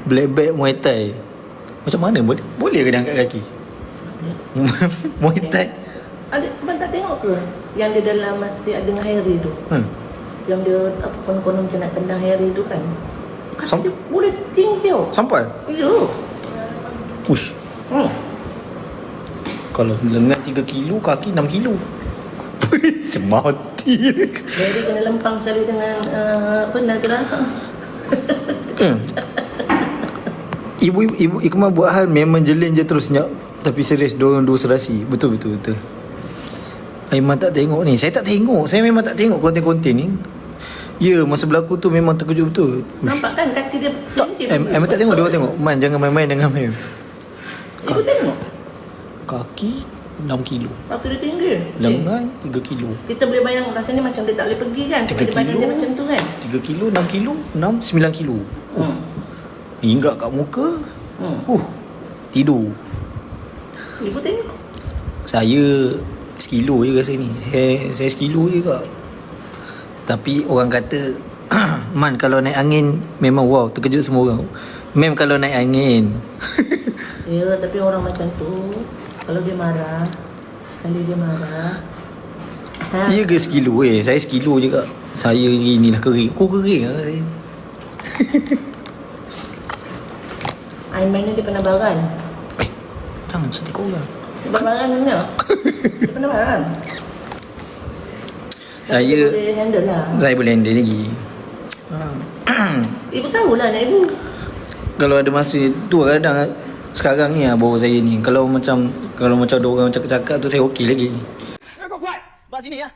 Black belt Muay Thai. Macam mana? Boleh ke dia angkat kaki? Muay Thai. Ada, abang tak tengok ke? Yang dia dalam masjid ada dengan Harry tu. Yang dia apa konon-konon macam nak tendang Harry tu kan. Kaki dia boleh tinggi tau. Sampai? Ya. Push. Kalau lengan 3 kilo, kaki 6 kilo. Semati. Harry kena lempang sekali dengan apa Nazrah. Ibu Ikmal buat hal memang jelin je terus senyap. Tapi serius diorang dua serasi. Betul. Aiman tak tengok ni. Saya tak tengok. Saya memang tak tengok konten-konten ni. Ya, masa berlaku tu memang terkejut betul. Nampak kan kaki dia tinggi. Aiman tak tengok. Dia tengok. Man, jangan main-main dengan Mem. Ibu tengok. Kaki 6 kilo. Kaki dia tinggi. Lengan 3 kilo. Kita boleh bayang rasanya macam dia tak boleh pergi kan. 3 Sebab badan kilo. dia macam tu kan. 3 kilo, 6 kilo, 9 kilo. Hingga kat muka. Tidur. Ibu tengok. Saya sekilo je rasa ni. Saya sekilo je kak. Tapi orang kata Man kalau naik angin memang wow, terkejut semua orang. Mem kalau naik angin. Ya, tapi orang macam tu kalau dia marah, sekali dia marah. Ya ke sekilo saya sekilo je kak. Saya inilah kering. Kau kering lah saya. Aiman ni dia pernah baran. Jangan sedih kau orang. Dia baran mana? Dia pernah baran. Saya boleh handle lah. Saya boleh handle lagi. Ibu tahulah nak ibu. Kalau ada masa tu kadang sekarang ni baru saya ni. Kalau macam ada orang cakap-cakap tu saya okey lagi. Kau kuat. Bas sini ya.